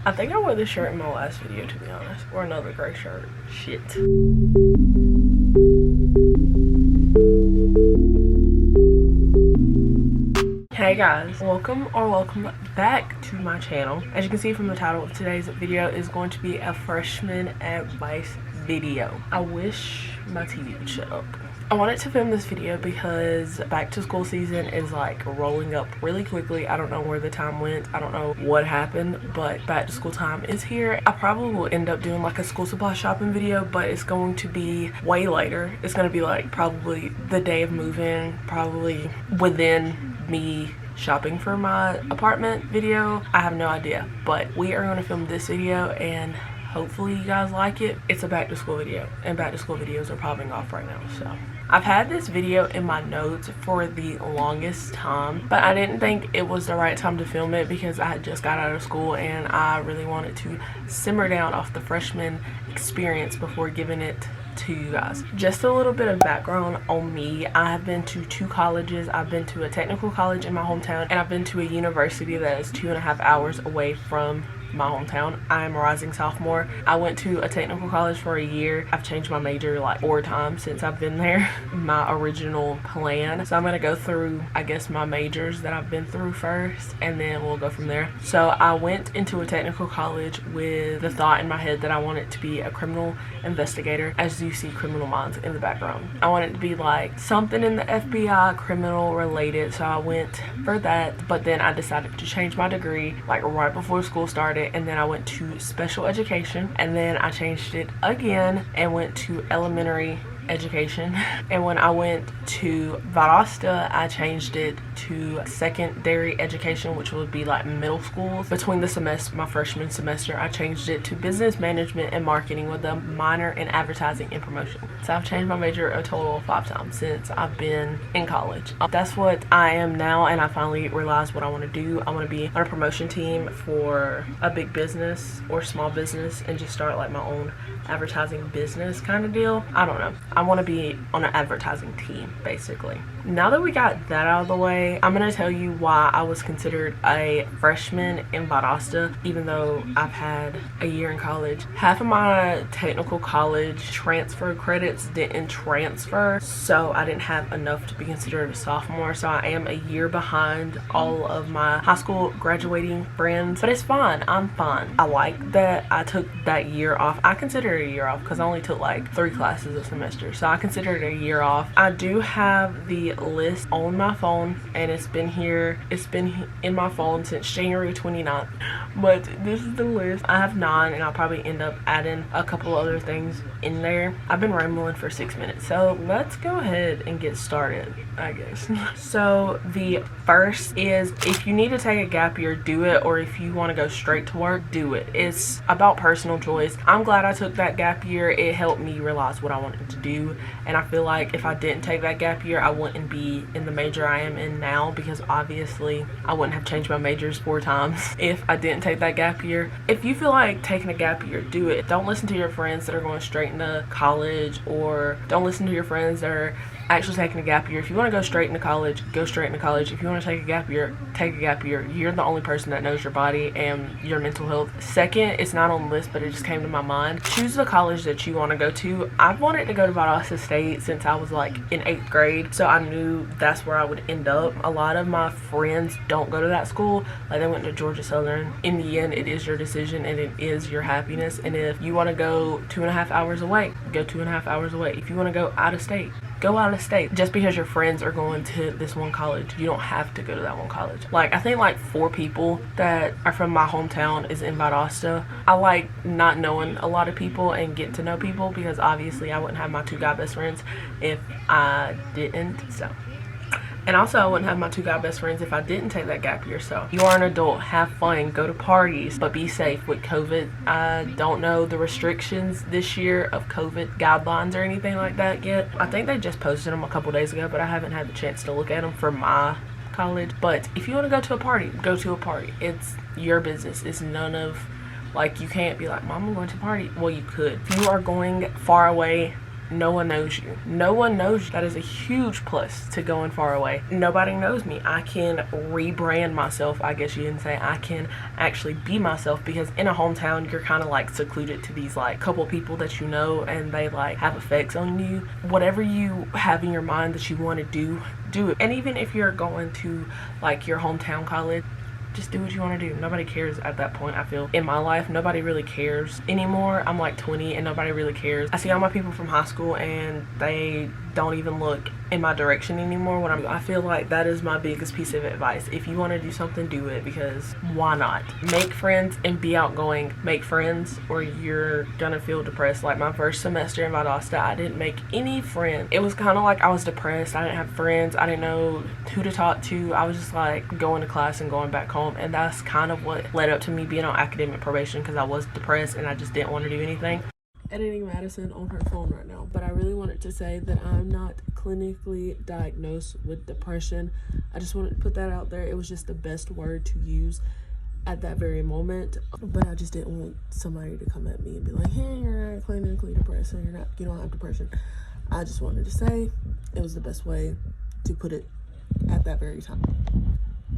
I think I wore this shirt in my last video, to be honest. Or another gray shirt. Shit. Hey guys, welcome back to my channel. As you can see from the title of today's video is going to be a freshman advice video. I wish my TV would shut up. I wanted to film this video because back to school season is like rolling up really quickly. I don't know where the time went. I don't know what happened, but back to school time is here. I probably will end up doing like a school supply shopping video, but it's going to be way later. It's going to be like probably the day of moving, probably within me shopping for my apartment video. I have no idea, but we are going to film this video and hopefully you guys like it. It's a back to school video and back to school videos are popping off right now. So I've had this video in my notes for the longest time, but I didn't think it was the right time to film it because I had just got out of school and I really wanted to simmer down off the freshman experience before giving it to you guys. Just a little bit of background on me. I have been to 2 colleges. I've been to a technical college in my hometown and I've been to a university that is 2.5 hours away from my hometown. I'm a rising sophomore. I went to a technical college for a year. I've changed my major like 4 times since I've been there. My original plan. So I'm gonna go through, I guess, my majors that I've been through first and then we'll go from there. So I went into a technical college with the thought in my head that I wanted to be a criminal investigator. As you see Criminal Minds in the background, I wanted to be like something in the FBI, criminal related. So I went for that, but then I decided to change my degree like right before school started. And then I went to special education and then I changed it again and went to elementary education. And when I went to Valdosta, I changed it to secondary education, which would be like middle school. Between the semester, my freshman semester, I changed it to business management and marketing with a minor in advertising and promotion. So I've changed my major a total of 5 times since I've been in college. That's what I am now, and I finally realized what I want to do. I want to be on a promotion team for a big business or small business and just start like my own advertising business kind of deal. I don't know. I want to be on an advertising team basically. Now that we got that out of the way, I'm going to tell you why I was considered a freshman in Valdosta even though I've had a year in college. Half of my technical college transfer credits didn't transfer, so I didn't have enough to be considered a sophomore. So I am a year behind all of my high school graduating friends, but it's fine. I'm fine. I like that I took that year off. I consider it a year off because I only took like 3 classes a semester, so I consider it a year off. I do have the list on my phone and it's been in my phone since January 29th, but this is the list. I have 9 and I'll probably end up adding a couple other things in there. I've been rambling for 6 minutes, so let's go ahead and get started, I guess. So the first is, if you need to take a gap year, do it, or if you want to go straight to work, do it. It's about personal choice. I'm glad I took that gap year. It helped me realize what I wanted to do, and I feel like if I didn't take that gap year, I wouldn't be in the major I am in now, because obviously I wouldn't have changed my majors 4 times if I didn't take that gap year. If you feel like taking a gap year, do it. Don't listen to your friends that are going straight into college, or don't listen to your friends that are actually taking a gap year. If you want to go straight into college, go straight into college. If you want to take a gap year, take a gap year. You're the only person that knows your body and your mental health. Second, it's not on the list, but it just came to my mind. Choose the college that you want to go to. I've wanted to go to Valdosta State since I was like in 8th grade, so I knew that's where I would end up. A lot of my friends don't go to that school. Like, they went to Georgia Southern. In the end, it is your decision and it is your happiness. And if you want to go 2.5 hours away, go 2.5 hours away. If you want to go out of state, go out of state. Just because your friends are going to this one college, you don't have to go to that one college. Like, I think like 4 people that are from my hometown is in Valdosta. I like not knowing a lot of people and get to know people, because obviously I wouldn't have my 2 guy best friends if I didn't. So, and also I wouldn't have my 2 guy best friends if I didn't take that gap year. So you are an adult, have fun, go to parties, but be safe with COVID. I don't know the restrictions this year of COVID guidelines or anything like that yet. I think they just posted them a couple days ago, but I haven't had the chance to look at them for my college. But if you want to go to a party, go to a party. It's your business. It's none of, like, you can't be like, Mom, I'm going to a party. Well, you could. If you are going far away No one knows you. No one knows you. That is a huge plus to going far away. Nobody knows me. I can rebrand myself, I guess you can say. I can actually be myself, because in a hometown you're kind of like secluded to these like couple people that you know, and they like have effects on you. Whatever you have in your mind that you want to do it. And even if you're going to like your hometown college, just do what you want to do. Nobody cares at that point. I feel in my life nobody really cares anymore. I'm like 20 and nobody really cares. I see all my people from high school and they don't even look in my direction anymore when I feel like that is my biggest piece of advice. If you want to do something, do it, because why not? Make friends and be outgoing. Make friends or you're gonna feel depressed. Like my first semester in Valdosta, I didn't make any friends. It was kind of like I was depressed. I didn't have friends. I didn't know who to talk to. I was just like going to class and going back home, and that's kind of what led up to me being on academic probation, because I was depressed and I just didn't want to do anything. Editing Madison on her phone right now, but I really wanted to say that I'm not clinically diagnosed with depression. I just wanted to put that out there. It was just the best word to use at that very moment, but I just didn't want somebody to come at me and be like, hey, you're not clinically depressed, so you don't have depression. I just wanted to say it was the best way to put it at that very time.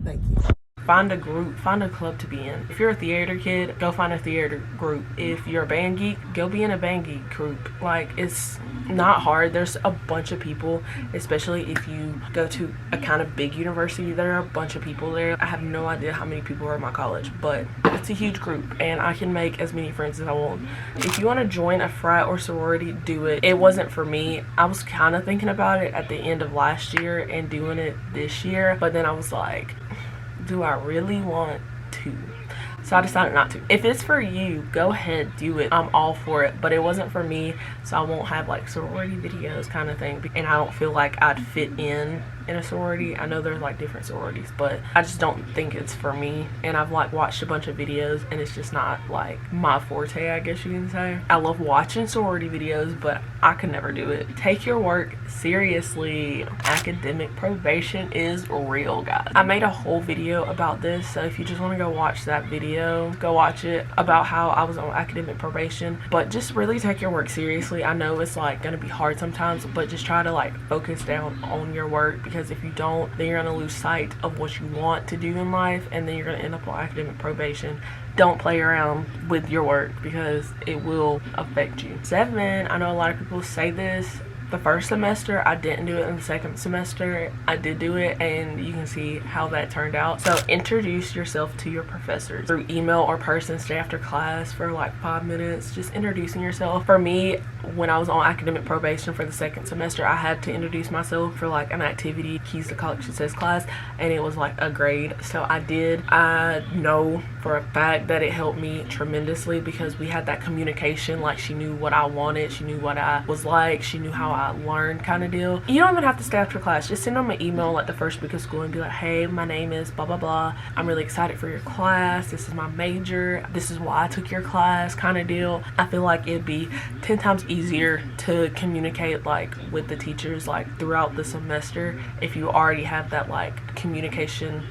Thank you. Find a group, find a club to be in. If you're a theater kid, go find a theater group. If you're a band geek, go be in a band geek group. Like, it's not hard. There's a bunch of people, especially if you go to a kind of big university. There are a bunch of people there. I have no idea how many people are in my college, but it's a huge group and I can make as many friends as I want. If you want to join a frat or sorority, do it. It wasn't for me. I was kind of thinking about it at the end of last year and doing it this year, but then I was like, do I really want to? So I decided not to. If it's for you, go ahead, do it. I'm all for it, but it wasn't for me, so I won't have like sorority videos kind of thing, and I don't feel like I'd fit in a sorority. I know there's like different sororities, but I just don't think it's for me, and I've like watched a bunch of videos and it's just not like my forte, I guess you can say. I love watching sorority videos, but I could never do it. Take your work seriously. Academic probation is real, guys. I made a whole video about this, so if you just want to go watch that video, go watch it, about how I was on academic probation. But just really take your work seriously. I know it's like gonna be hard sometimes, but just try to like focus down on your work, because if you don't, then you're gonna lose sight of what you want to do in life, and then you're gonna end up on academic probation. Don't play around with your work, because it will affect you. 7, I know a lot of people say this. The first semester I didn't do it. In the second semester I did do it, and you can see how that turned out. So introduce yourself to your professors through email or person. Stay after class for like 5 minutes, just introducing yourself. For me, when I was on academic probation for the second semester, I had to introduce myself for like an activity, keys to college success class, and it was like a grade, so I did. I know for a fact that it helped me tremendously, because we had that communication. Like, she knew what I wanted, she knew what I was like, she knew how I learned, kind of deal. You don't even have to stay after class. Just send them an email like the first week of school and be like, hey, my name is blah blah blah, I'm really excited for your class, this is my major, this is why I took your class, kind of deal. I feel like it'd be 10 times easier to communicate like with the teachers like throughout the semester if you already have that like communication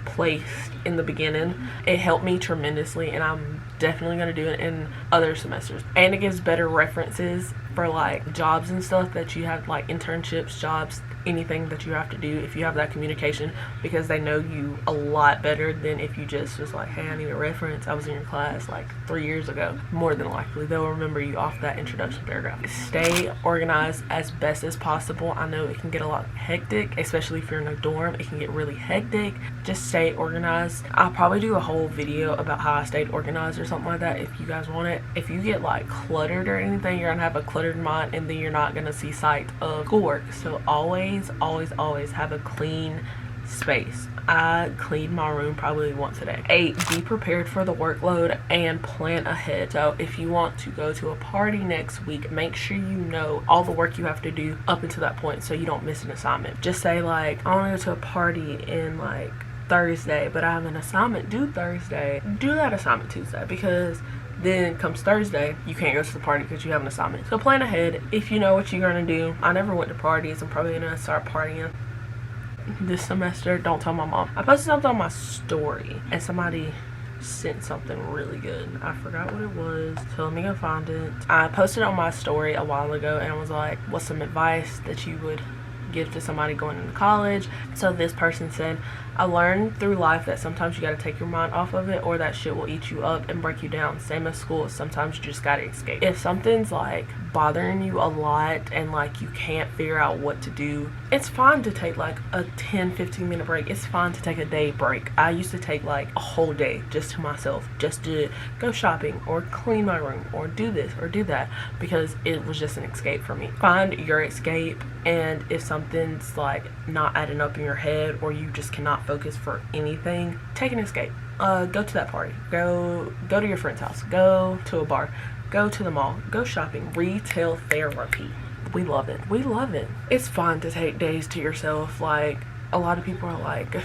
placed in the beginning. It helped me tremendously, and I'm definitely going to do it in other semesters. And it gives better references for like jobs and stuff that you have, like internships, jobs, anything that you have to do if you have that communication, because they know you a lot better than if you just was like, hey, I need a reference, I was in your class like 3 years ago. More than likely they'll remember you off that introduction paragraph. Stay organized as best as possible. I know it can get a lot hectic, especially if you're in a dorm. It can get really hectic. Just stay organized. I'll probably do a whole video about how I stayed organized or something like that if you guys want it. If you get like cluttered or anything, you're gonna have a cluttered mind, and then you're not gonna see sight of schoolwork. So always have a clean space. I clean my room probably once a day. 8, be prepared for the workload and plan ahead. So if you want to go to a party next week, make sure you know all the work you have to do up until that point so you don't miss an assignment. Just say like, I want to go to a party in like Thursday, but I have an assignment due Thursday. Do that assignment Tuesday, because then comes Thursday, you can't go to the party because you have an assignment. So plan ahead if you know what you're gonna do. I never went to parties. I'm probably gonna start partying this semester. Don't tell my mom. I posted something on my story and somebody sent something really good. I forgot what it was, so let me go find it. I posted on my story a while ago and I was like, what's some advice that you would give to somebody going into college? So this person said, I learned through life that sometimes you got to take your mind off of it or that shit will eat you up and break you down. Same as school, sometimes you just got to escape. If something's like bothering you a lot and like you can't figure out what to do, it's fine to take like a 10-15 minute break. It's fine to take a day break. I used to take like a whole day just to myself, just to go shopping or clean my room or do this or do that, because it was just an escape for me. Find your escape, and if something's like not adding up in your head or you just cannot focus for anything, take an escape. Go to that party, go to your friend's house, go to a bar, go to the mall, go shopping. Retail therapy, we love it. We love it. It's fun to take days to yourself. Like, a lot of people are like,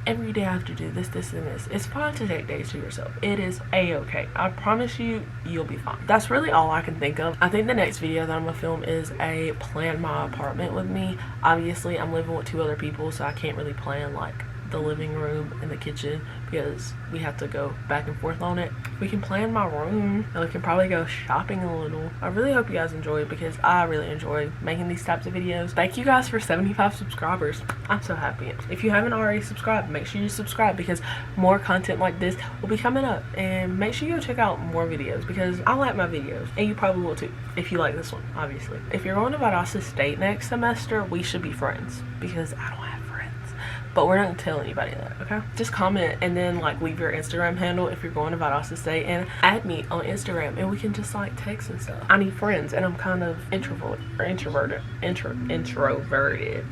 every day I have to do this, this, and this. It's fine to take days to yourself. It is a-okay. I promise you, you'll be fine. That's really all I can think of. I think the next video that I'm gonna film is a plan my apartment with me. Obviously, I'm living with 2 other people, so I can't really plan like the living room and the kitchen because we have to go back and forth on it. We can plan my room and we can probably go shopping a little. I really hope you guys enjoy it because I really enjoy making these types of videos. Thank you guys for 75 subscribers. I'm so happy. If you haven't already subscribed, make sure you subscribe because more content like this will be coming up, and make sure you go check out more videos because I like my videos and you probably will too if you like this one, obviously. If you're going to Valdosta State next semester, we should be friends because I don't have friends. But we're not gonna tell anybody that, okay? Just comment and then like leave your Instagram handle if you're going to Valdosta State and add me on Instagram and we can just like text and stuff. I need friends and I'm kind of introverted and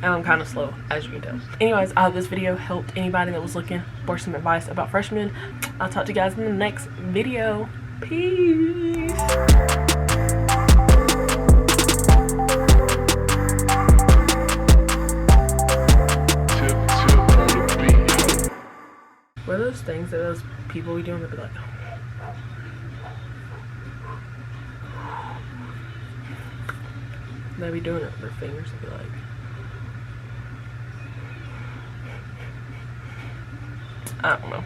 I'm kind of slow, as you can tell. Anyways, I hope this video helped anybody that was looking for some advice about freshmen. I'll talk to you guys in the next video. Peace. What are those things that those people be doing? They'll be like, they'll be doing it with their fingers. They'll be like, I don't know.